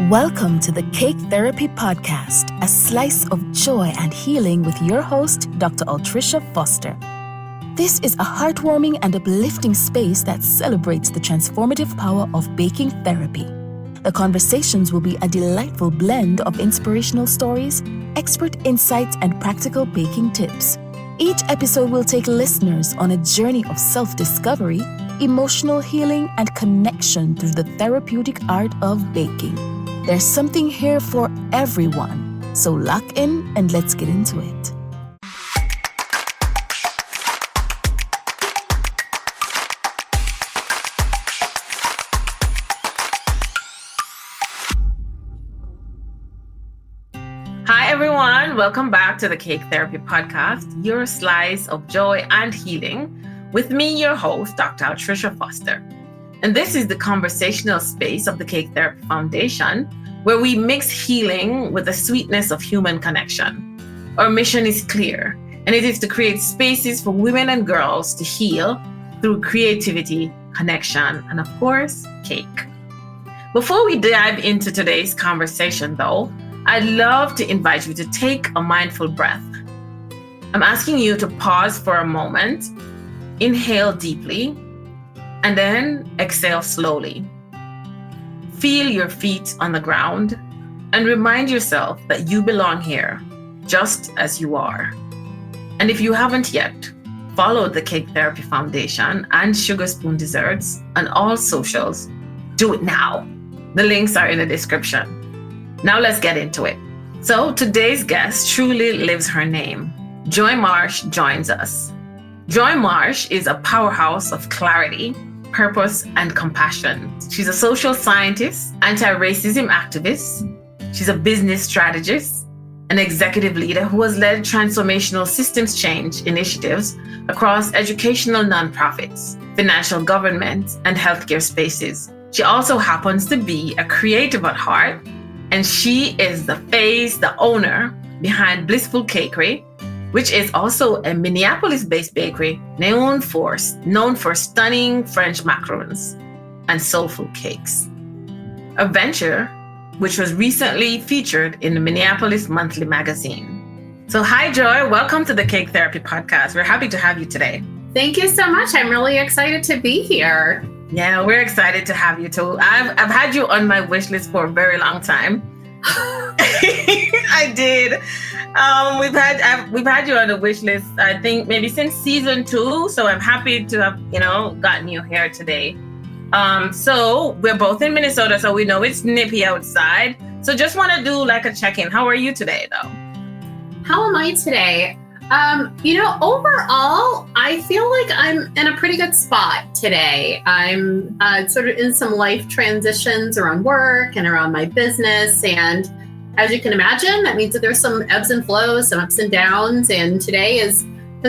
Welcome to the Cake Therapy Podcast, a slice of joy and healing with your host, Dr. Altricia Foster. This is a heartwarming and uplifting space that celebrates the transformative power of baking therapy. The conversations will be a delightful blend of inspirational stories, expert insights, and practical baking tips. Each episode will take listeners on a journey of self-discovery, emotional healing, and connection through the therapeutic art of baking. There's something here for everyone, so lock in and let's get into it. Hi everyone, welcome back to the Cake Therapy Podcast, your slice of joy and healing, with me, your host, Dr. Altricia Foster. And this is the conversational space of the Cake Therapy Foundation, where we mix healing with the sweetness of human connection. Our mission is clear, and it is to create spaces for women and girls to heal through creativity, connection, and of course, cake. Before we dive into today's conversation though, I'd love to invite you to take a mindful breath. I'm asking you to pause for a moment, inhale deeply, and then exhale slowly. Feel your feet on the ground and remind yourself that you belong here, just as you are. And if you haven't yet, follow the Cake Therapy Foundation and Sugar Spoon Desserts on all socials. Do it now. The links are in the description. Now let's get into it. So today's guest truly lives her name. Joy Marsh joins us. Joy Marsh is a powerhouse of clarity, purpose, and compassion. She's a social scientist, anti-racism activist. She's a business strategist, an executive leader who has led transformational systems change initiatives across educational nonprofits, financial government, and healthcare spaces. She also happens to be a creative at heart, and she is the face, the owner behind Blissful Cakery, which is also a Minneapolis-based bakery known for stunning French macarons and soulful cakes. A venture which was recently featured in the Minneapolis Monthly magazine. So hi, Joy. Welcome to the Cake Therapy Podcast. We're happy to have you today. Thank you so much. I'm really excited to be here. Yeah, we're excited to have you too. I've had you on my wish list for a very long time. I did. We've had you on the wish list, I think maybe since season 2. So I'm happy to have, gotten you here today. So we're both in Minnesota, so we know it's nippy outside. So just want to do like a check-in. How are you today though? How am I today? Overall, I feel like I'm in a pretty good spot today. I'm sort of in some life transitions around work and around my business. And as you can imagine, that means that there's some ebbs and flows, some ups and downs. And today has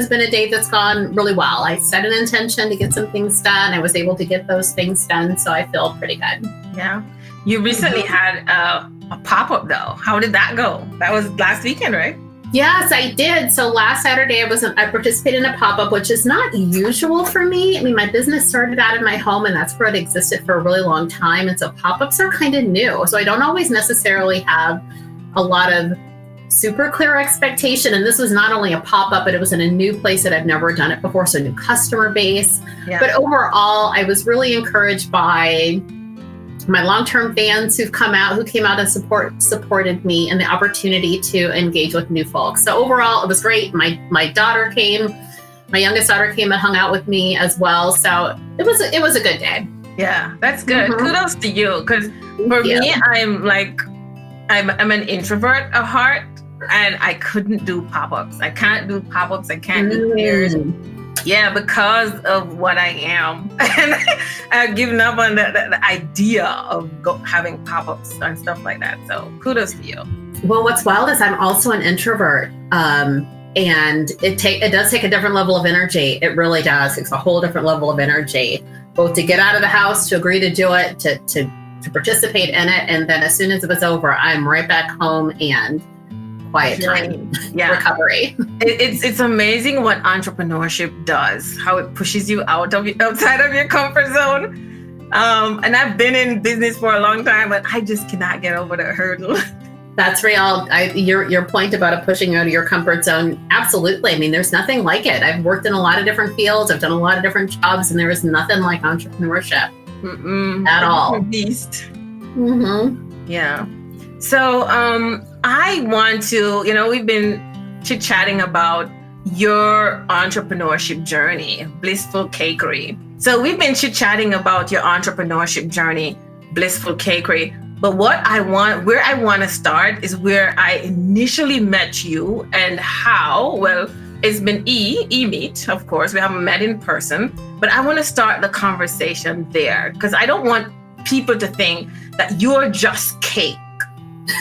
been a day that's gone really well. I set an intention to get some things done. I was able to get those things done. So I feel pretty good. Yeah. You recently had a pop-up though. How did that go? That was last weekend, right? Yes, I did. So last Saturday, I participated in a pop-up, which is not usual for me. I mean, my business started out in my home, and that's where it existed for a really long time. And so pop-ups are kind of new. So I don't always necessarily have a lot of super clear expectation. And this was not only a pop-up, but it was in a new place that I've never done it before. So a new customer base. Yeah. But overall, I was really encouraged by my long-term fans who came out and supported me, and the opportunity to engage with new folks. So overall, it was great. My youngest daughter came and hung out with me as well. So it was a good day. Yeah, that's good. Mm-hmm. Kudos to you, because for me, I'm an introvert at heart, and I couldn't do pop-ups. I can't do pop-ups. I can't do fairs. Yeah, because of what I am. And I've given up on the idea of having pop-ups and stuff like that. So kudos to you. Well, what's wild is I'm also an introvert. And it does take a different level of energy. It really does. It's a whole different level of energy, both to get out of the house, to agree to do it, to participate in it. And then as soon as it was over, I'm right back home and quiet time, recovery. It's amazing what entrepreneurship does, how it pushes you outside of your comfort zone. And I've been in business for a long time, but I just cannot get over the hurdle. That's real. Your point about it pushing out of your comfort zone. Absolutely. I mean, there's nothing like it. I've worked in a lot of different fields. I've done a lot of different jobs, and there is nothing like entrepreneurship at all. Beast. Mm-hmm. Yeah. So I want to, we've been chit-chatting about your entrepreneurship journey, Blissful Cakery. So we've been chit-chatting about your entrepreneurship journey, Blissful Cakery. But where I want to start is where I initially met you and how. Well, it's been e-meet, of course. We haven't met in person, but I want to start the conversation there because I don't want people to think that you're just cake.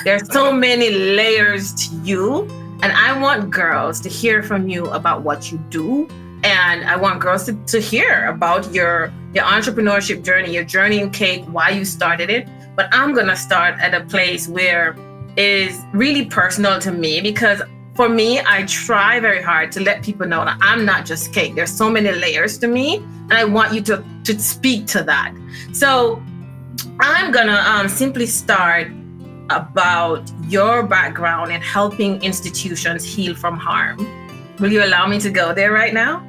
There's so many layers to you, and I want girls to hear from you about what you do. And I want girls to hear about your entrepreneurship journey, your journey in cake, why you started it. But I'm going to start at a place where it is really personal to me because for me, I try very hard to let people know that I'm not just cake. There's so many layers to me, and I want you to speak to that. So I'm going to simply start about your background in helping institutions heal from harm. Will you allow me to go there right now?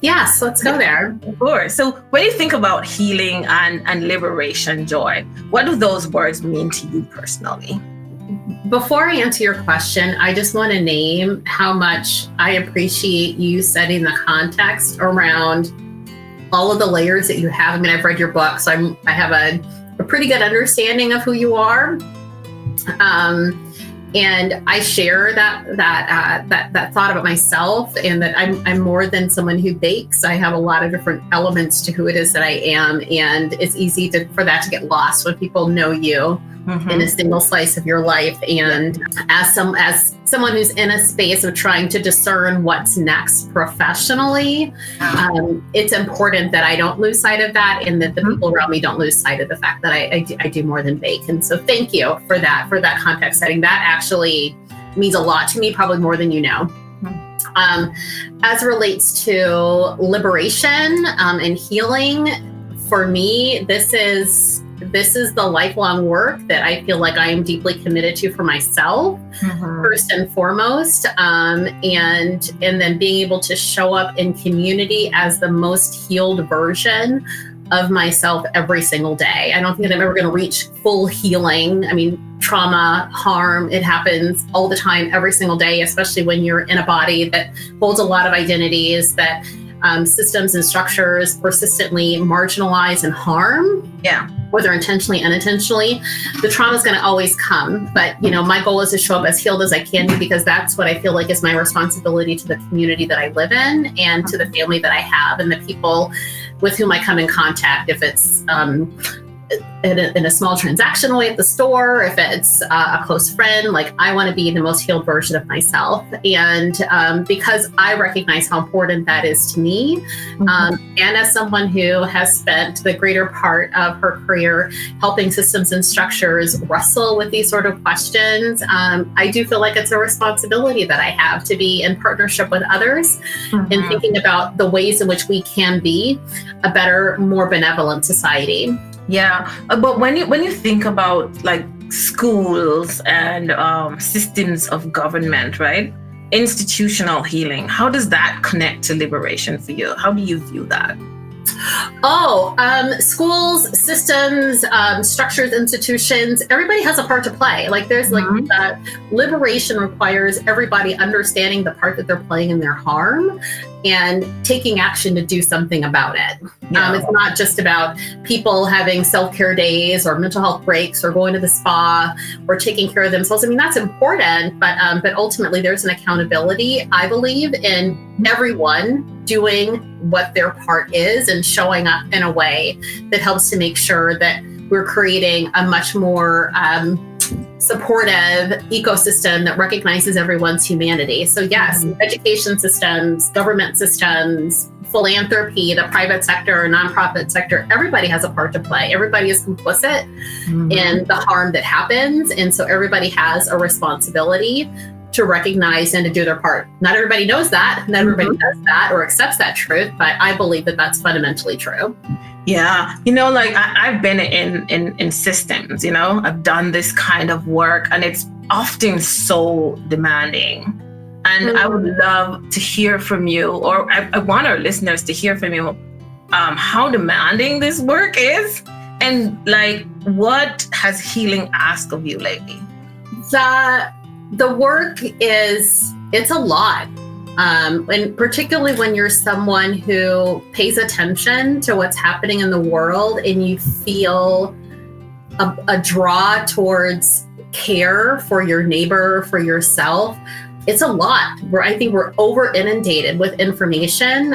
Yes, let's go there. Of course. So when you think about healing and liberation, Joy, what do those words mean to you personally? Before I answer your question, I just want to name how much I appreciate you setting the context around all of the layers that you have. I mean, I've read your book, so I have a pretty good understanding of who you are. And I share that thought about myself, and that I'm more than someone who bakes. I have a lot of different elements to who it is that I am, and it's easy for that to get lost when people know you in a single slice of your life. And as someone who's in a space of trying to discern what's next professionally, it's important that I don't lose sight of that, and that the people around me don't lose sight of the fact that I do more than bake. And so thank you for that context setting. That actually means a lot to me, probably more than you know. As it relates to liberation and healing, for me, this is the lifelong work that I feel like I am deeply committed to for myself, first and foremost, and then being able to show up in community as the most healed version of myself every single day. I don't think that I'm ever going to reach full healing. I mean, trauma, harm, it happens all the time, every single day, especially when you're in a body that holds a lot of identities, that systems and structures persistently marginalize and harm. Yeah. Whether intentionally, unintentionally, the trauma is going to always come. But, my goal is to show up as healed as I can be, because that's what I feel like is my responsibility to the community that I live in, and to the family that I have, and the people with whom I come in contact. If it's in a small transactional way at the store, if it's a close friend, like, I want to be the most healed version of myself. And because I recognize how important that is to me, and as someone who has spent the greater part of her career helping systems and structures wrestle with these sort of questions, I do feel like it's a responsibility that I have to be in partnership with others in thinking about the ways in which we can be a better, more benevolent society. Yeah, but when you think about like schools and systems of government, right? Institutional healing, how does that connect to liberation for you? How do you view that? Schools, systems, structures, institutions, everybody has a part to play. Like, there's liberation requires everybody understanding the part that they're playing in their harm and taking action to do something about it. It's not just about people having self-care days or mental health breaks or going to the spa or taking care of themselves. I mean, that's important, but ultimately there's an accountability, I believe, in everyone doing what their part is and showing up in a way that helps to make sure that we're creating a much more supportive ecosystem that recognizes everyone's humanity. So yes, education systems, government systems, philanthropy, the private sector, nonprofit sector, everybody has a part to play. Everybody is complicit in the harm that happens. And so everybody has a responsibility to recognize and to do their part. Not everybody knows that. Not everybody does that or accepts that truth, but I believe that that's fundamentally true. Yeah. Like I've been in systems, I've done this kind of work, and it's often so demanding. And I would love to hear from you, or I want our listeners to hear from you, how demanding this work is, and like, what has healing asked of you lately? The work it's a lot. And particularly when you're someone who pays attention to what's happening in the world and you feel a draw towards care for your neighbor, for yourself, it's a lot. I think we're over inundated with information,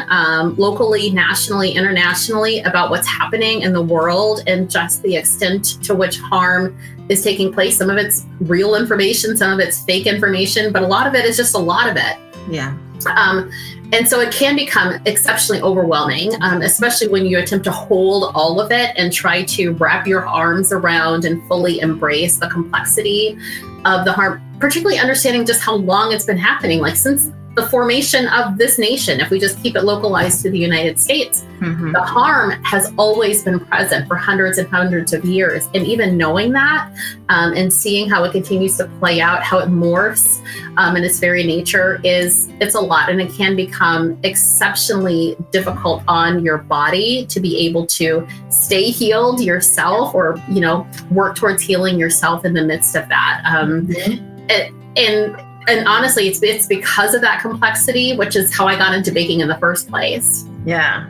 locally, nationally, internationally, about what's happening in the world and just the extent to which harm is taking place. Some of it's real information, some of it's fake information, but a lot of it is just a lot of it. Yeah. And so it can become exceptionally overwhelming, especially when you attempt to hold all of it and try to wrap your arms around and fully embrace the complexity of the harm, particularly understanding just how long it's been happening, like since the formation of this nation. If we just keep it localized to the United States, the harm has always been present for hundreds and hundreds of years. And even knowing that and seeing how it continues to play out, how it morphs in its very nature, it's a lot. And it can become exceptionally difficult on your body to be able to stay healed yourself, or, work towards healing yourself in the midst of that. And honestly, it's because of that complexity, which is how I got into baking in the first place. Yeah.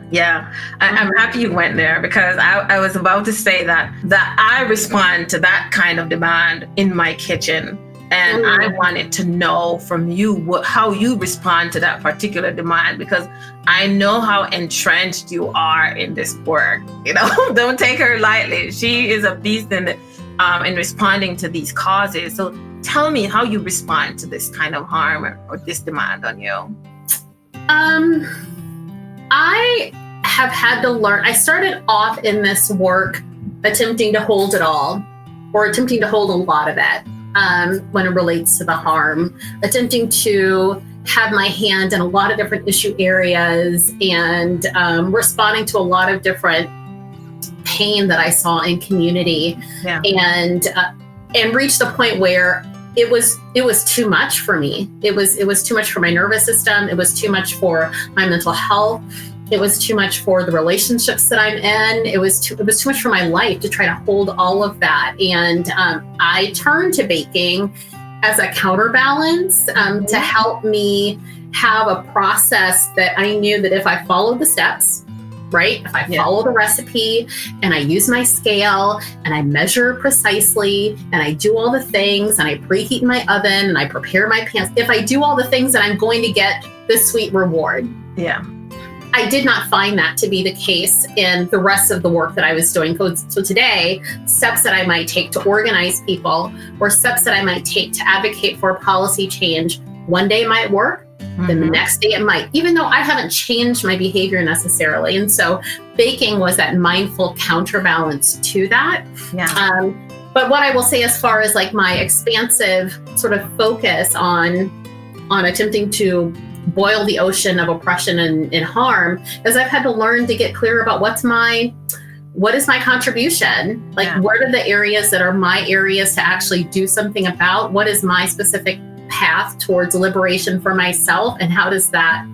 I'm happy you went there, because I was about to say that I respond to that kind of demand in my kitchen. And I wanted to know from you how you respond to that particular demand, because I know how entrenched you are in this work. Don't take her lightly. She is a beast in responding to these causes. So tell me how you respond to this kind of harm or this demand on you. I have had to learn. I started off in this work attempting to hold it all, or attempting to hold a lot of it when it relates to the harm, attempting to have my hand in a lot of different issue areas and responding to a lot of different pain that I saw in community, and reached the point where it was too much for me. It was too much for my nervous system. It was too much for my mental health. It was too much for the relationships that I'm in. It was too much for my life to try to hold all of that. And I turned to baking as a counterbalance to help me have a process that I knew that if I followed the steps, right? If I follow the recipe and I use my scale and I measure precisely and I do all the things and I preheat my oven and I prepare my pans, if I do all the things, then I'm going to get this sweet reward. Yeah. I did not find that to be the case in the rest of the work that I was doing. So today, steps that I might take to organize people, or steps that I might take to advocate for a policy change, one day might work, then the next day it might, even though I haven't changed my behavior necessarily. And so baking was that mindful counterbalance to that. Yeah. But what I will say, as far as like my expansive sort of focus on attempting to boil the ocean of oppression and harm, is I've had to learn to get clear about what is my contribution? Like, what are the areas that are my areas to actually do something about? What is my specific path towards liberation for myself? And how does that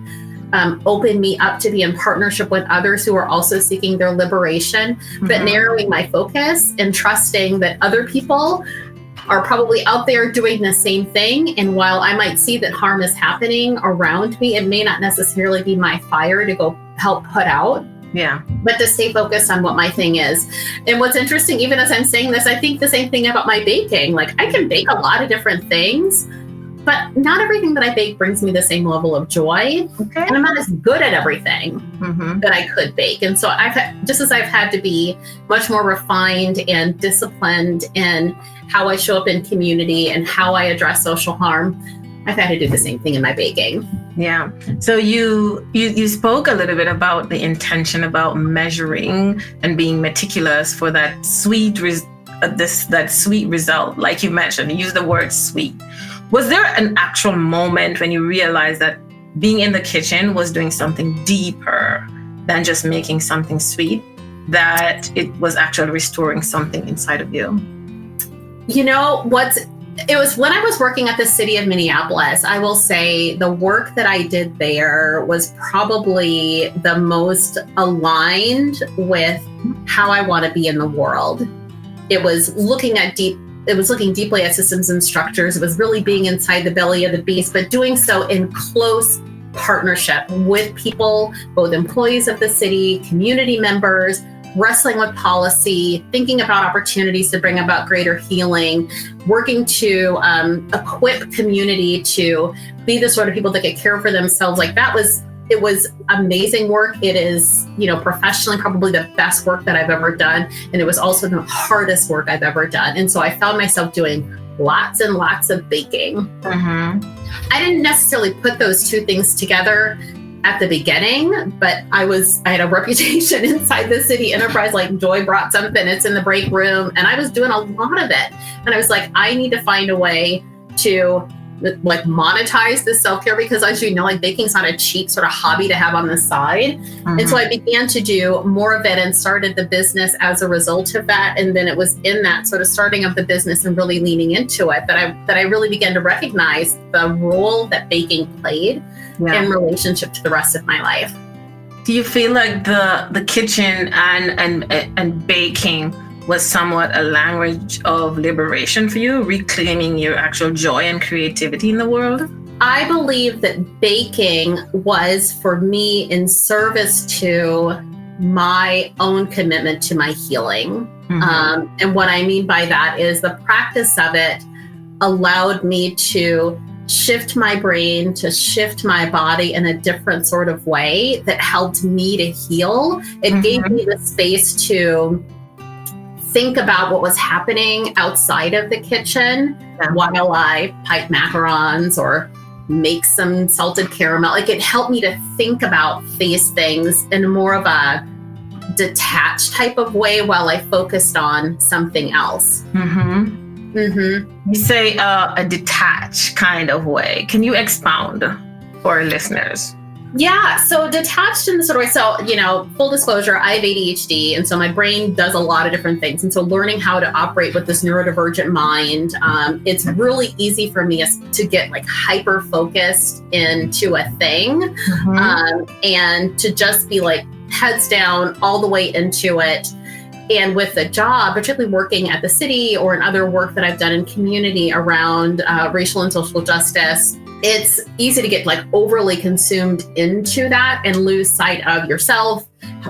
open me up to be in partnership with others who are also seeking their liberation, but narrowing my focus and trusting that other people are probably out there doing the same thing. And while I might see that harm is happening around me, it may not necessarily be my fire to go help put out. Yeah. But to stay focused on what my thing is. And what's interesting, even as I'm saying this, I think the same thing about my baking. Like, I can bake a lot of different things, but not everything that I bake brings me the same level of joy. Okay. And I'm not as good at everything that I could bake. And so I've had to be much more refined and disciplined in how I show up in community and how I address social harm, I've had to do the same thing in my baking. Yeah. So you spoke a little bit about the intention about measuring and being meticulous for that sweet result, like you mentioned. You used the word sweet. Was there an actual moment when you realized that being in the kitchen was doing something deeper than just making something sweet, that it was actually restoring something inside of you? You know, it was when I was working at the city of Minneapolis. I will say the work that I did there was probably the most aligned with how I want to be in the world. It was looking deeply at systems and structures. It was really being inside the belly of the beast, but doing so in close partnership with people, both employees of the city, community members, wrestling with policy, thinking about opportunities to bring about greater healing, working to equip community to be the sort of people that can care for themselves. Like it was amazing work. It is, professionally, probably the best work that I've ever done. And it was also the hardest work I've ever done. And so I found myself doing lots and lots of baking. Mm-hmm. I didn't necessarily put those two things together at the beginning, but I had a reputation inside the city enterprise, like Joy brought something, it's in the break room. And I was doing a lot of it. And I was like, I need to find a way to monetize this self-care, because as you know, baking's not a cheap sort of hobby to have on the side. Mm-hmm. And so I began to do more of it and started the business as a result of that. And then it was in that sort of starting of the business and really leaning into it that I really began to recognize the role that baking played in relationship to the rest of my life. Do you feel like the kitchen and baking was somewhat a language of liberation for you, reclaiming your actual joy and creativity in the world? I believe that baking was, for me, in service to my own commitment to my healing. Mm-hmm. And what I mean by that is the practice of it allowed me to shift my brain, to shift my body in a different sort of way that helped me to heal. It mm-hmm. gave me the space to think about what was happening outside of the kitchen while I pipe macarons or make some salted caramel. It helped me to think about these things in more of a detached type of way while I focused on something else. Mm-hmm. Mm-hmm. You say a detached kind of way. Can you expound for our listeners? Yeah, so detached in the sort of way. So, full disclosure, I have ADHD, and so my brain does a lot of different things. And so learning how to operate with this neurodivergent mind, it's really easy for me to get hyper focused into a thing, mm-hmm. And to just be heads down all the way into it. And with the job, particularly working at the city or in other work that I've done in community around racial and social justice, it's easy to get overly consumed into that and lose sight of yourself,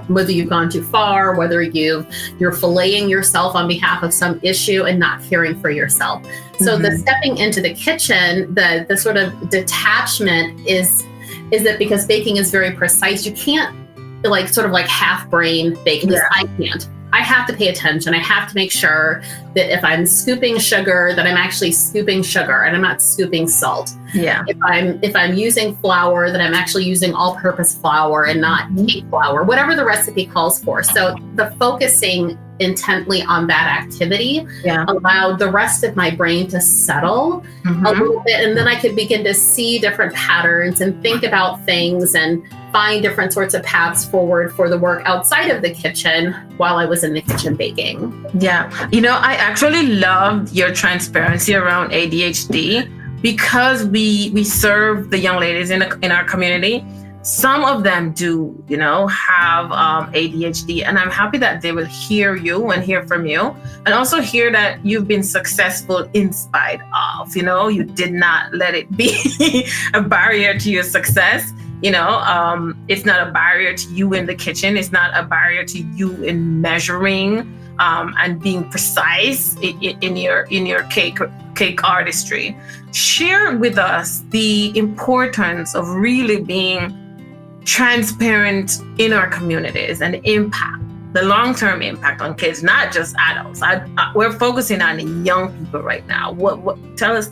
whether you've gone too far, whether you're filleting yourself on behalf of some issue and not caring for yourself. So mm-hmm. the stepping into the kitchen, the sort of detachment is that because baking is very precise, you can't half brain bake. At least I can't. I have to pay attention. I have to make sure that if I'm scooping sugar, that I'm actually scooping sugar and I'm not scooping salt. Yeah. If I'm using flour, that I'm actually using all-purpose flour and not cake flour, whatever the recipe calls for. So the focusing intently on that activity allowed the rest of my brain to settle mm-hmm. a little bit. And then I could begin to see different patterns and think about things and find different sorts of paths forward for the work outside of the kitchen while I was in the kitchen baking. Yeah. I actually loved your transparency around ADHD because we serve the young ladies in our community. Some of them do, have ADHD, and I'm happy that they will hear you and hear from you, and also hear that you've been successful in spite of, you did not let it be a barrier to your success. It's not a barrier to you in the kitchen. It's not a barrier to you in measuring and being precise in your cake artistry. Share with us the importance of really being transparent in our communities and the long-term impact on kids, not just adults. We're focusing on young people right now. Tell us,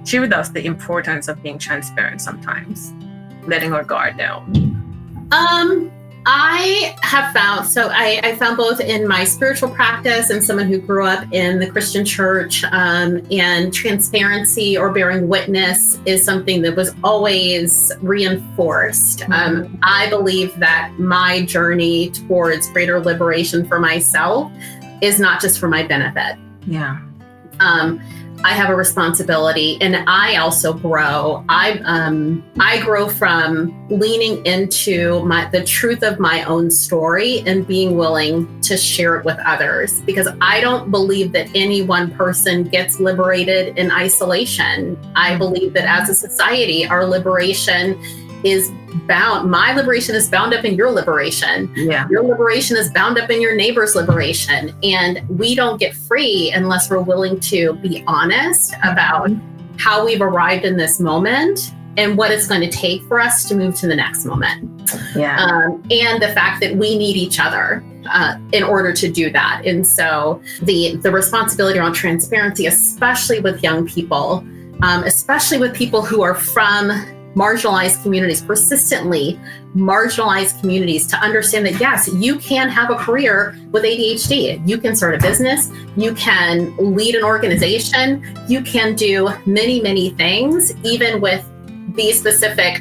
share with us the importance of being transparent sometimes, letting our guard down. I have found, so I found both in my spiritual practice and someone who grew up in the Christian church, and transparency or bearing witness is something that was always reinforced. I believe that my journey towards greater liberation for myself is not just for my benefit. Yeah. I have a responsibility, and I also grow. I grow from leaning into the truth of my own story and being willing to share it with others, because I don't believe that any one person gets liberated in isolation. I believe that as a society, our liberation is bound. My liberation is bound up in your liberation. Yeah. Your liberation is bound up in your neighbor's liberation. And we don't get free unless we're willing to be honest about how we've arrived in this moment and what it's going to take for us to move to the next moment. Yeah. And the fact that we need each other in order to do that. And so the responsibility around transparency, especially with young people, especially with people who are from marginalized communities, persistently marginalized communities, to understand that, yes, you can have a career with ADHD. You can start a business. You can lead an organization. You can do many, many things, even with these specific,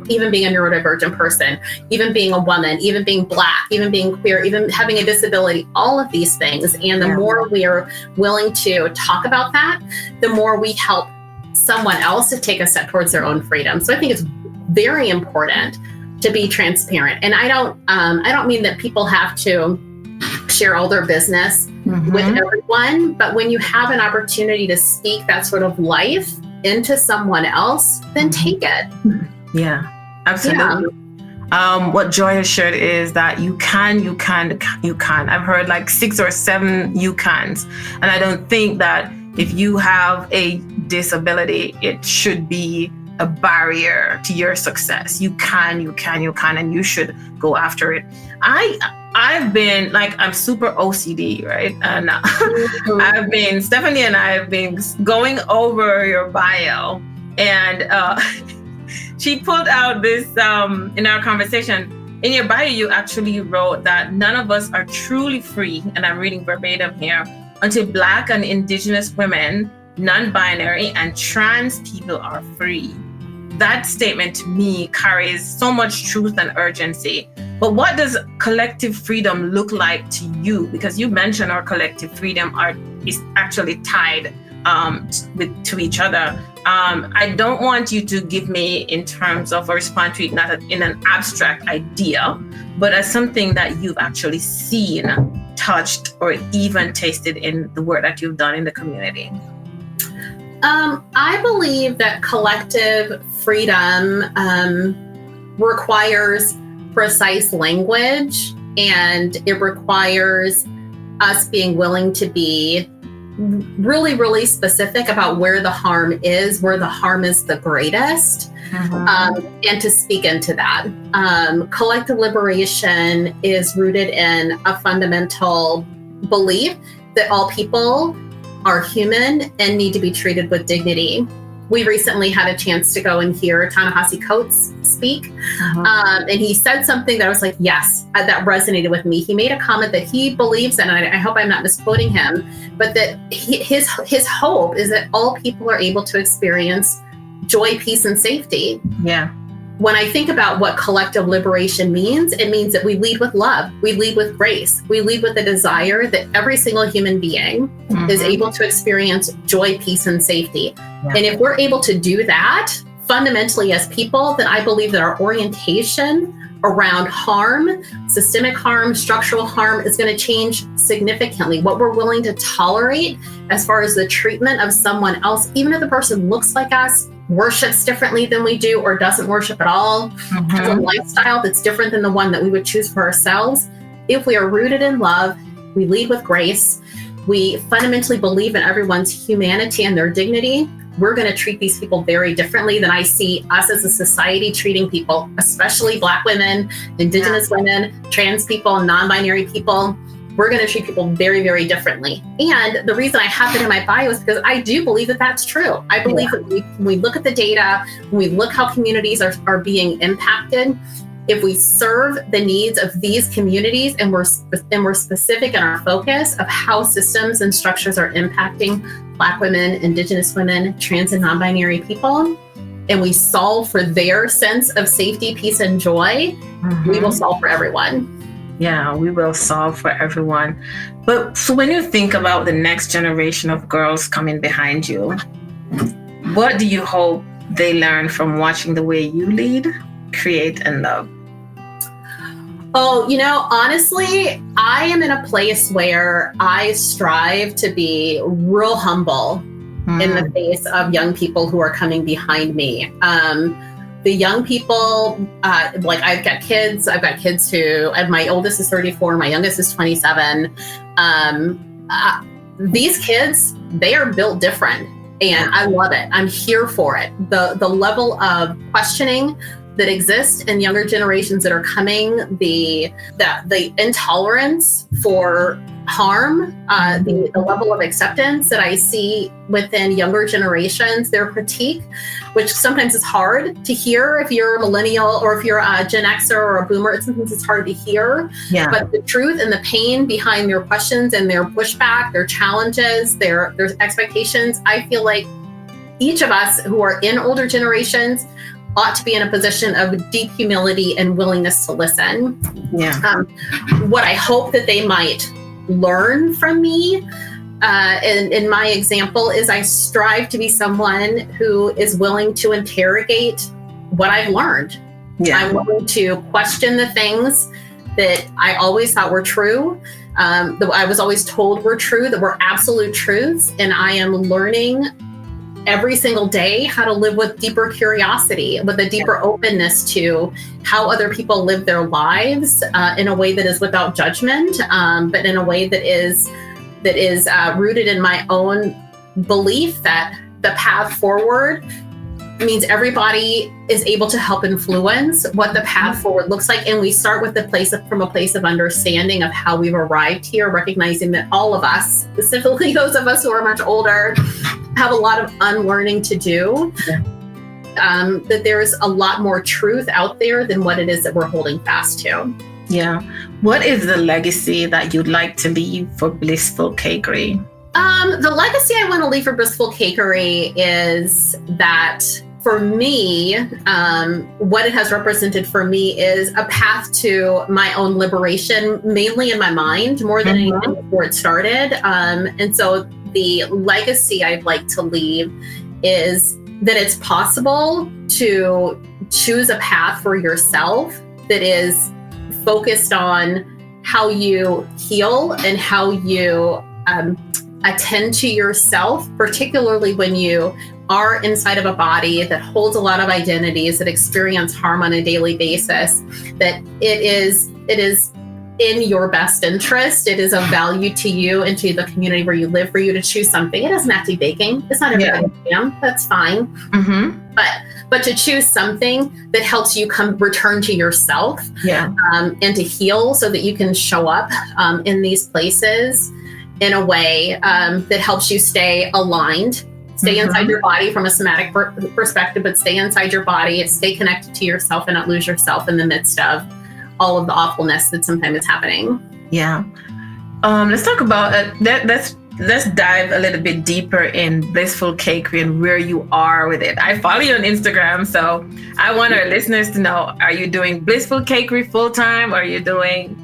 even being a neurodivergent person, even being a woman, even being Black, even being queer, even having a disability, all of these things. And the more we are willing to talk about that, the more we help someone else to take a step towards their own freedom. So I think it's very important to be transparent. And I don't mean that people have to share all their business with everyone, but when you have an opportunity to speak that sort of life into someone else, then take it. Yeah, absolutely. Yeah. What Joy has shared is that you can. I've heard like 6 or 7 you cans. And I don't think that if you have a disability, it should be a barrier to your success. You can, and you should go after it. I've been like, I'm super OCD, right? And Stephanie and I have been going over your bio, and she pulled out this, in our conversation, in your bio, you actually wrote that none of us are truly free, and I'm reading verbatim here, until Black and Indigenous women, non-binary, and trans people are free. That statement to me carries so much truth and urgency. But what does collective freedom look like to you? Because you mentioned our collective freedom is actually tied to each other. I don't want you to give me in terms of a response to it, not in an abstract idea, but as something that you've actually seen, touched, or even tasted in the work that you've done in the community. I believe that collective freedom requires precise language, and it requires us being willing to be really, really specific about where the harm is the greatest, and to speak into that. Collective liberation is rooted in a fundamental belief that all people are human and need to be treated with dignity. We recently had a chance to go and hear Ta-Nehisi Coates speak. And he said something that I was like, yes, that resonated with me. He made a comment that he believes, and I hope I'm not misquoting him, but that his hope is that all people are able to experience joy, peace, and safety. Yeah. When I think about what collective liberation means, it means that we lead with love, we lead with grace, we lead with the desire that every single human being is able to experience joy, peace, and safety. Yeah. And if we're able to do that fundamentally as people, then I believe that our orientation around harm, systemic harm, structural harm is going to change significantly. What we're willing to tolerate as far as the treatment of someone else, even if the person looks like us, worships differently than we do, or doesn't worship at all, has a lifestyle that's different than the one that we would choose for ourselves. If we are rooted in love, we lead with grace, we fundamentally believe in everyone's humanity and their dignity, we're going to treat these people very differently than I see us as a society treating people, especially Black women, Indigenous women, trans people, non-binary people. We're going to treat people very, very differently. And the reason I have it in my bio is because I do believe that that's true. I believe that when we look at the data, when we look how communities are being impacted, if we serve the needs of these communities and we're specific in our focus of how systems and structures are impacting Black women, Indigenous women, trans and non-binary people, and we solve for their sense of safety, peace, and joy, we will solve for everyone. Yeah, we will solve for everyone. But so when you think about the next generation of girls coming behind you, what do you hope they learn from watching the way you lead, create, and love? Oh, honestly, I am in a place where I strive to be real humble in the face of young people who are coming behind me. The young people, like I've got kids who, my oldest is 34, my youngest is 27. These kids, they are built different and I love it. I'm here for it. The level of questioning that exists in younger generations that are coming, the intolerance for harm, the level of acceptance that I see within younger generations, their critique, which sometimes is hard to hear if you're a millennial or if you're a Gen Xer or a boomer, sometimes it's hard to hear. Yeah. But the truth and the pain behind their questions and their pushback, their challenges, their expectations, I feel like each of us who are in older generations ought to be in a position of deep humility and willingness to listen. Yeah. What I hope that they might learn from me, in my example, is I strive to be someone who is willing to interrogate what I've learned. Yeah. I'm willing to question the things that I always thought were true, that I was always told were true, that were absolute truths, and I am learning every single day how to live with deeper curiosity, with a deeper openness to how other people live their lives in a way that is without judgment, but in a way that is rooted in my own belief that the path forward means everybody is able to help influence what the path forward looks like. And we start with from a place of understanding of how we've arrived here, recognizing that all of us, specifically those of us who are much older, have a lot of unlearning to do. Yeah. That there's a lot more truth out there than what it is that we're holding fast to. Yeah. What is the legacy that you'd like to leave for Blissful Cakery? The legacy I want to leave for Blissful Cakery is that for me, what it has represented for me is a path to my own liberation, mainly in my mind, more than anything before it started. And so the legacy I'd like to leave is that it's possible to choose a path for yourself that is focused on how you heal and how you attend to yourself, particularly when you are inside of a body that holds a lot of identities, that experience harm on a daily basis, that it is in your best interest. It is of value to you and to the community where you live for you to choose something. It doesn't have to be baking. It's not everybody's jam. That's fine. Mm-hmm. But to choose something that helps you return to yourself, and to heal so that you can show up in these places in a way that helps you stay aligned, stay inside your body from a somatic perspective, but stay inside your body, stay connected to yourself and not lose yourself in the midst of all of the awfulness that sometimes is happening. Yeah. Let's talk about that. Let's dive a little bit deeper in Blissful Cakery and where you are with it. I follow you on Instagram, so I want our listeners to know, are you doing Blissful Cakery full time? Are you doing,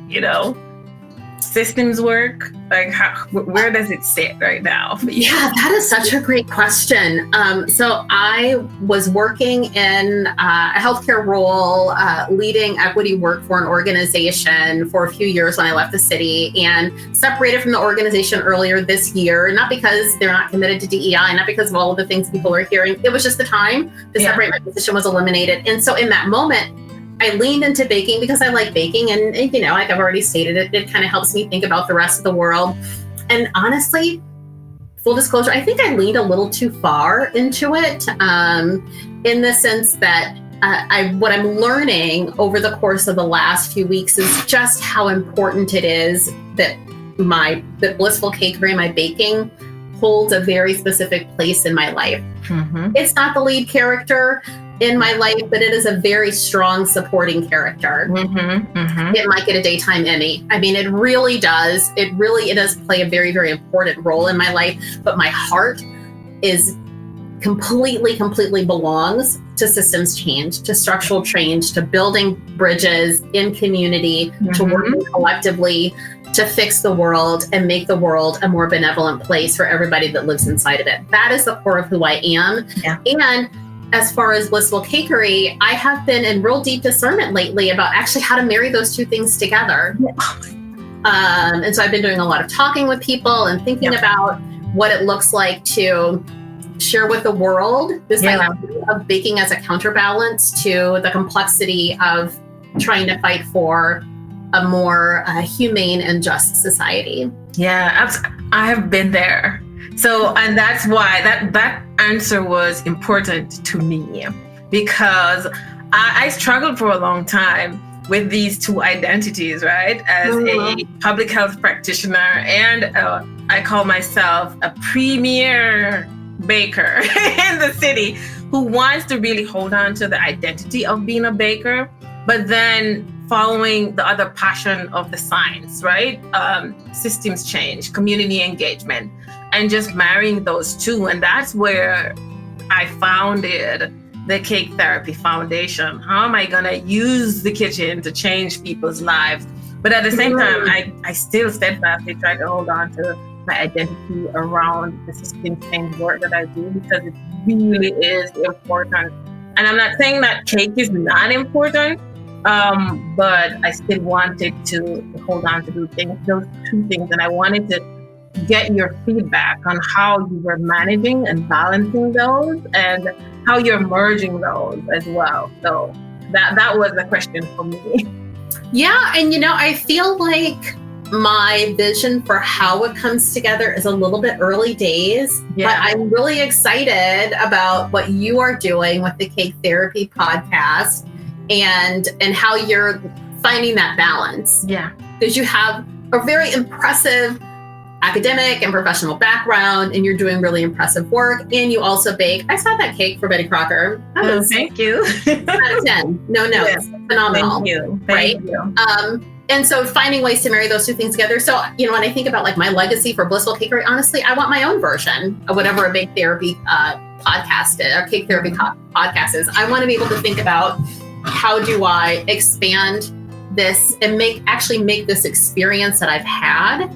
systems work? Like, where does it sit right now for you? Yeah, that is such a great question. So I was working in a healthcare role, leading equity work for an organization for a few years when I left the city, and separated from the organization earlier this year, not because they're not committed to DEI, not because of all of the things people are hearing. It was just the time to separate. My position was eliminated. And so in that moment, I leaned into baking because I like baking, and like I've already stated, it kind of helps me think about the rest of the world. And honestly, full disclosure, I think I leaned a little too far into it, in the sense that what I'm learning over the course of the last few weeks is just how important it is that Blissful Cakery, my baking, holds a very specific place in my life. Mm-hmm. It's not the lead character, in my life, but it is a very strong supporting character. It might get a daytime Emmy. I mean, it really does. It does play a very, very important role in my life, but my heart is completely belongs to systems change, to structural change, to building bridges in community, to working collectively to fix the world and make the world a more benevolent place for everybody that lives inside of it. That is the core of who I am. Yeah. And as far as Blissful Cakery, I have been in real deep discernment lately about actually how to marry those two things together. And so I've been doing a lot of talking with people and thinking about what it looks like to share with the world this idea of baking as a counterbalance to the complexity of trying to fight for a more humane and just society. Yeah, I have been there. So, and that's why that answer was important to me, because I struggled for a long time with these two identities, right? As a public health practitioner, and I call myself a premier baker in the city who wants to really hold on to the identity of being a baker, but then following the other passion of the science, right? Systems change, community engagement, and just marrying those two. And that's where I founded the Cake Therapy Foundation. How am I gonna use the kitchen to change people's lives? But at the same time, I still steadfastly try to hold on to my identity around the system change work that I do, because it really is important. And I'm not saying that cake is not important, but I still wanted to hold on to those two things. And I wanted to get your feedback on how you were managing and balancing those and how you're merging those as well. So that was the question for me. Yeah. And, I feel like my vision for how it comes together is a little bit early days, but I'm really excited about what you are doing with the Cake Therapy podcast and how you're finding that balance. Yeah. Because you have a very impressive academic and professional background, and you're doing really impressive work. And you also bake. I saw that cake for Betty Crocker. Thank you. 10 out of 10. No notes. Yes. Phenomenal. Thank you. Thank you. And so finding ways to marry those two things together. So, when I think about like my legacy for Blissful Cakery, honestly, I want my own version of whatever a Bake Therapy podcast is, or Cake Therapy podcast is. I want to be able to think about how do I expand this and make this experience that I've had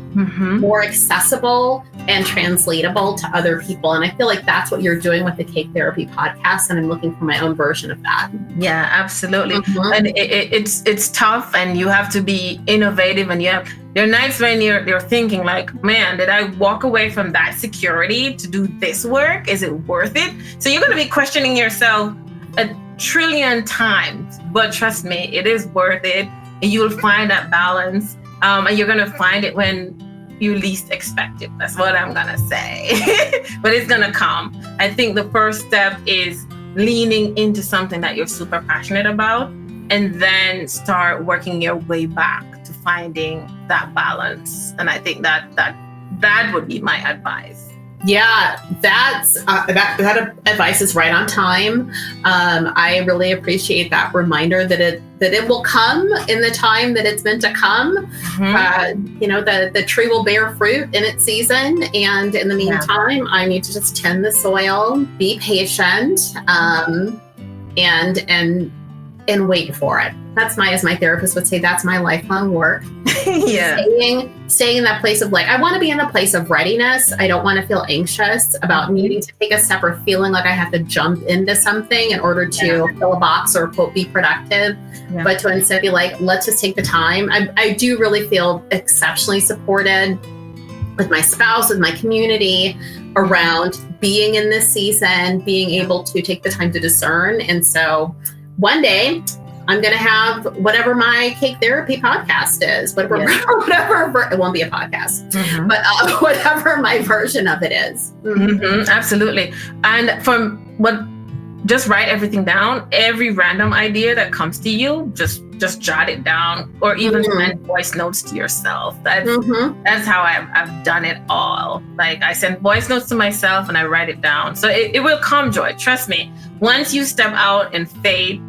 more accessible and translatable to other people. And I feel like that's what you're doing with the Cake Therapy podcast. And I'm looking for my own version of that. Yeah, absolutely. And it's tough, and you have to be innovative, and there are nights when you're thinking like, man, did I walk away from that security to do this work? Is it worth it? So you're going to be questioning yourself a trillion times, but trust me, it is worth it. And you will find that balance, and you're going to find it when you least expect it. That's what I'm going to say. But it's going to come. I think the first step is leaning into something that you're super passionate about, and then start working your way back to finding that balance. And I think that would be my advice. Yeah, that advice is right on time. I really appreciate that reminder that it will come in the time that it's meant to come. The tree will bear fruit in its season, and in the meantime, I need to just tend the soil, be patient, and wait for it. That's as my therapist would say, that's my lifelong work. Staying in that place of like, I want to be in a place of readiness. I don't want to feel anxious about needing to take a step or feeling like I have to jump into something in order to fill a box or quote, be productive, but to instead be like, let's just take the time. I do really feel exceptionally supported with my spouse, with my community around being in this season, being able to take the time to discern. And so one day I'm going to have whatever my Cake Therapy podcast is, whatever, it won't be a podcast, but whatever my version of it is. Absolutely. And just write everything down. Every random idea that comes to you, just just jot it down, or even send voice notes to yourself. That's how I've done it all. Like I send voice notes to myself and I write it down. So it will come, Joy. Trust me. Once you step out in faith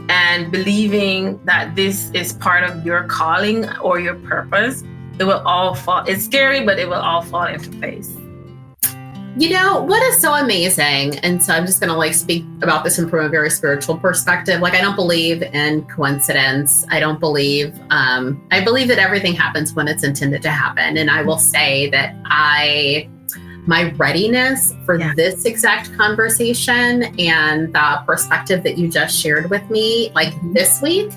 and believing that this is part of your calling or your purpose, it will all fall. It's scary, but it will all fall into place. You know, what is so amazing, and so I'm just going to like speak about this from a very spiritual perspective. Like, I don't believe in coincidence. I don't believe, I believe that everything happens when it's intended to happen. And I will say that my readiness for this exact conversation and the perspective that you just shared with me, like this week,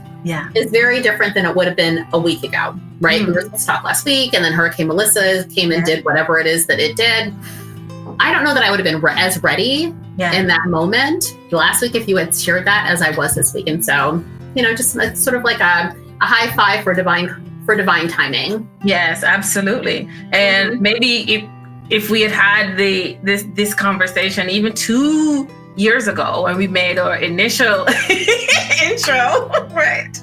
is very different than it would have been a week ago, right? We were supposed to talk last week, and then Hurricane Melissa came and did whatever it is that it did. I don't know that I would have been as ready in that moment last week if you had shared that as I was this week. And so, you know, just it's sort of like a high five for divine timing. Yes, absolutely. And maybe if we had this conversation even 2 years ago when we made our initial intro, right?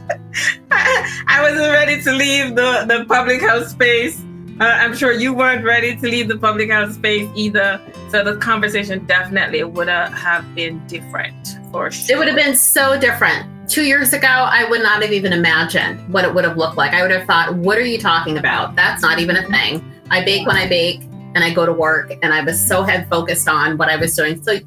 I wasn't ready to leave the public house space. I'm sure you weren't ready to leave the public house space either. So the conversation definitely would have been different for sure. It would have been so different. 2 years ago, I would not have even imagined what it would have looked like. I would have thought, what are you talking about? That's not even a thing. I bake when I bake and I go to work, and I was so head focused on what I was doing. So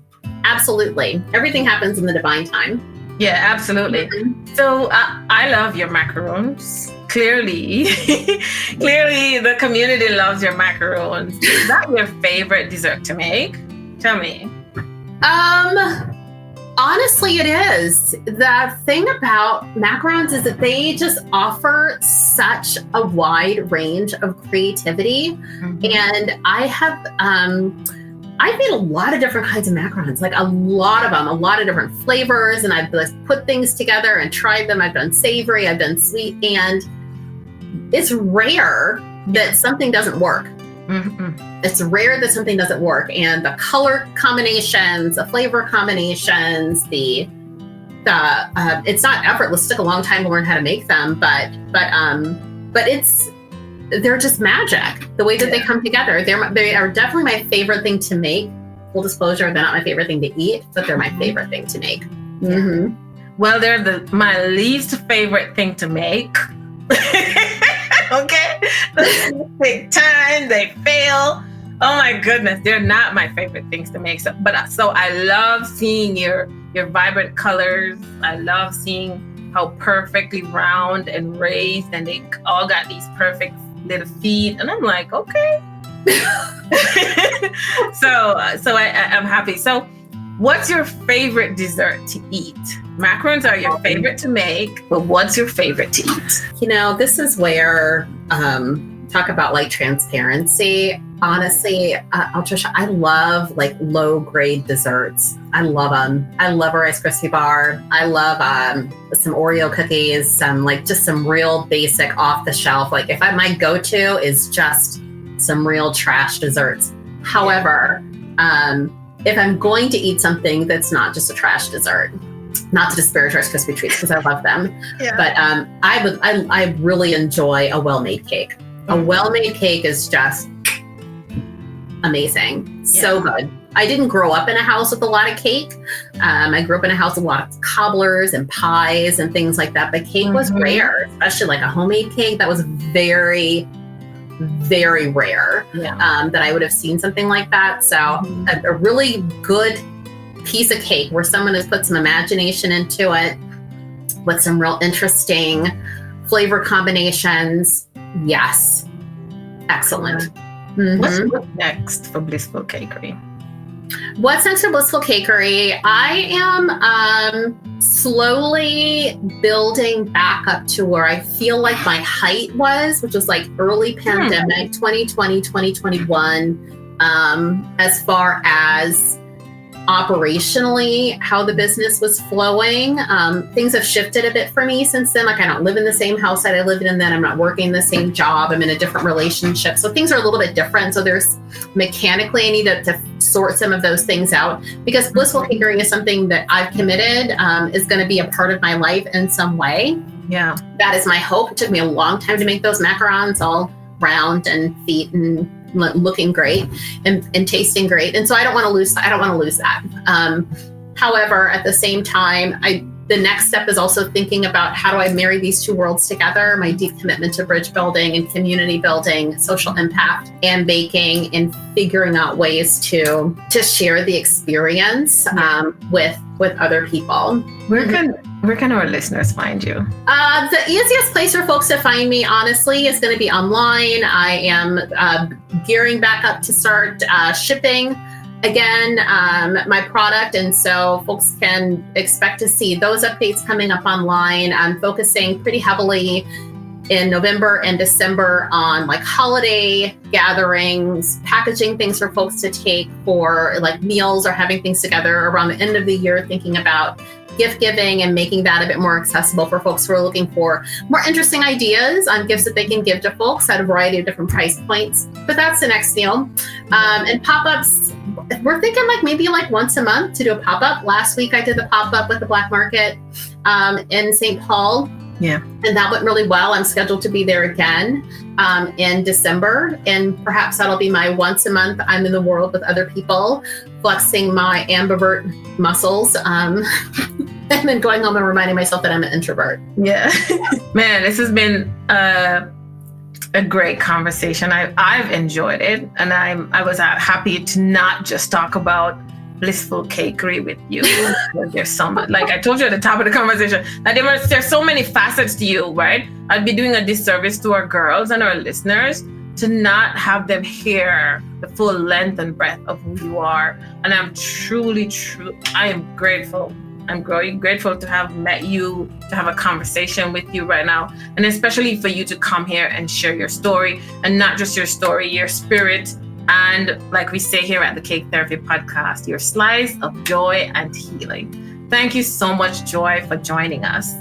absolutely, everything happens in the divine time. Yeah, absolutely. So I love your macarons. Clearly, the community loves your macarons. Is that your favorite dessert to make? Tell me. Honestly, it is. The thing about macarons is that they just offer such a wide range of creativity. And I have, I've made a lot of different kinds of macarons, like a lot of them, a lot of different flavors. And I've put things together and tried them. I've done savory, I've done sweet, and it's rare that something doesn't work. It's rare that something doesn't work. And the color combinations, the flavor combinations, it's not effortless. It took a long time to learn how to make them, but they're just magic. The way that they come together, they are definitely my favorite thing to make. Full disclosure, they're not my favorite thing to eat, but they're my favorite thing to make. Well, they're my least favorite thing to make. Okay, they take time, they fail. Oh my goodness, they're not my favorite things to make. So I love seeing your vibrant colors. I love seeing how perfectly round and raised, and they all got these perfect little feet. And I'm like, okay. So I'm happy. So what's your favorite dessert to eat? Macarons are your favorite to make, but what's your favorite to eat? You know, this is where talk about like transparency. Honestly, Trisha, I love like low grade desserts. I love them. I love a Rice Krispie bar. I love some Oreo cookies, some real basic off the shelf. Like my go-to is just some real trash desserts. However, if I'm going to eat something that's not just a trash dessert, not to disparage Rice Krispie treats because I love them, but I really enjoy a well-made cake. A well-made cake is just amazing. So good. I didn't grow up in a house with a lot of cake. I grew up in a house with a lot of cobblers and pies and things like that, but cake was rare, especially like a homemade cake. That was very, very rare that I would have seen something like that. So a really good piece of cake where someone has put some imagination into it with some real interesting flavor combinations. Yes. Excellent. What's next for Blissful Cakery? What's next for Blissful Cakery? I am slowly building back up to where I feel like my height was, which was like early pandemic, 2020, 2021, as far as operationally how the business was flowing. Things have shifted a bit for me since then. Like I don't live in the same house that I lived in then. I'm not working the same job. I'm in a different relationship. So things are a little bit different. So there's mechanically, I need to sort some of those things out because Blissful Cakery is something that I've committed is going to be a part of my life in some way. Yeah. That is my hope. It took me a long time to make those macarons all round and feet and looking great and tasting great. And so I don't want to lose that. However, at the same time, the next step is also thinking about how do I marry these two worlds together, my deep commitment to bridge building and community building, social impact, and baking, and figuring out ways to share the experience with other people. Where can our listeners find you? The easiest place for folks to find me, honestly, is going to be online. I am gearing back up to start shipping again, my product. And so folks can expect to see those updates coming up online. I'm focusing pretty heavily in November and December on like holiday gatherings, packaging things for folks to take for like meals or having things together around the end of the year, thinking about gift giving and making that a bit more accessible for folks who are looking for more interesting ideas on gifts that they can give to folks at a variety of different price points. But that's the next deal. And pop-ups, we're thinking maybe once a month to do a pop-up. Last week I did the pop-up with the Black Market in St. Paul. Yeah. And that went really well. I'm scheduled to be there again in December. And perhaps that'll be my once a month. I'm in the world with other people, flexing my ambivert muscles. And then going home and reminding myself that I'm an introvert. Yeah. Man, this has been a great conversation. I've enjoyed it. And I was happy to not just talk about Blissful Cakery with you. There's so much, like I told you at the top of the conversation, that there's so many facets to you, right? I'd be doing a disservice to our girls and our listeners to not have them hear the full length and breadth of who you are. And I'm I am grateful. I'm grateful to have met you, to have a conversation with you right now, and especially for you to come here and share your story, and not just your story, your spirit, and like we say here at the Cake Therapy Podcast, your slice of joy and healing. Thank you so much, Joy, for joining us.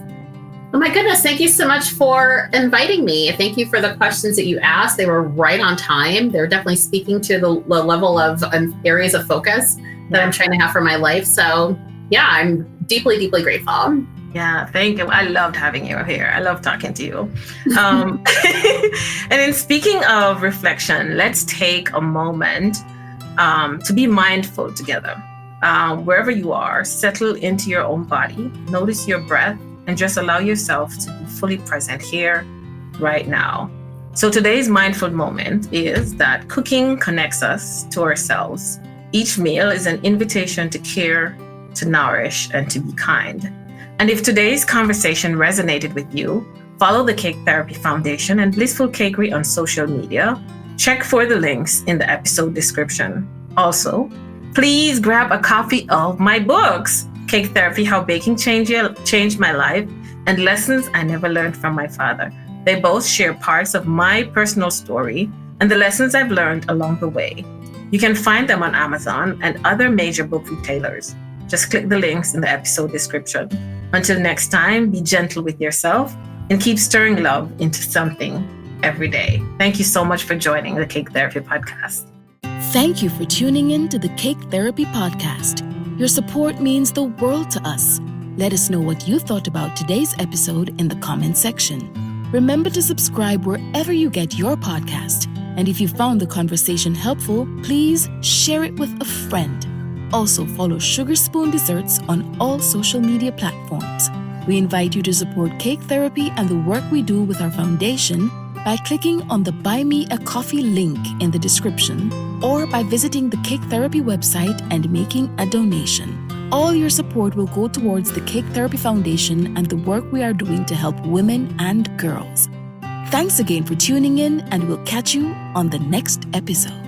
Oh my goodness, thank you so much for inviting me. Thank you for the questions that you asked. They were right on time. They're definitely speaking to the level of areas of focus that I'm trying to have for my life. So yeah, I'm deeply, deeply grateful. Yeah, thank you. I loved having you here. I love talking to you. And in speaking of reflection, let's take a moment to be mindful together. Wherever you are, settle into your own body, notice your breath, and just allow yourself to be fully present here, right now. So today's mindful moment is that cooking connects us to ourselves. Each meal is an invitation to care, to nourish, and to be kind. And if today's conversation resonated with you, follow the Cake Therapy Foundation and Blissful Cakery on social media. Check for the links in the episode description. Also, please grab a copy of my books, Cake Therapy, How Baking Changed My Life, and Lessons I Never Learned from My Father. They both share parts of my personal story and the lessons I've learned along the way. You can find them on Amazon and other major book retailers. Just click the links in the episode description. Until next time, be gentle with yourself and keep stirring love into something every day. Thank you so much for joining the Cake Therapy Podcast. Thank you for tuning in to the Cake Therapy Podcast. Your support means the world to us. Let us know what you thought about today's episode in the comment section. Remember to subscribe wherever you get your podcast. And if you found the conversation helpful, please share it with a friend. Also, follow Sugar Spoon Desserts on all social media platforms. We invite you to support Cake Therapy and the work we do with our foundation by clicking on the Buy Me a Coffee link in the description, or by visiting the Cake Therapy website and making a donation. All your support will go towards the Cake Therapy Foundation and the work we are doing to help women and girls. Thanks again for tuning in, and we'll catch you on the next episode.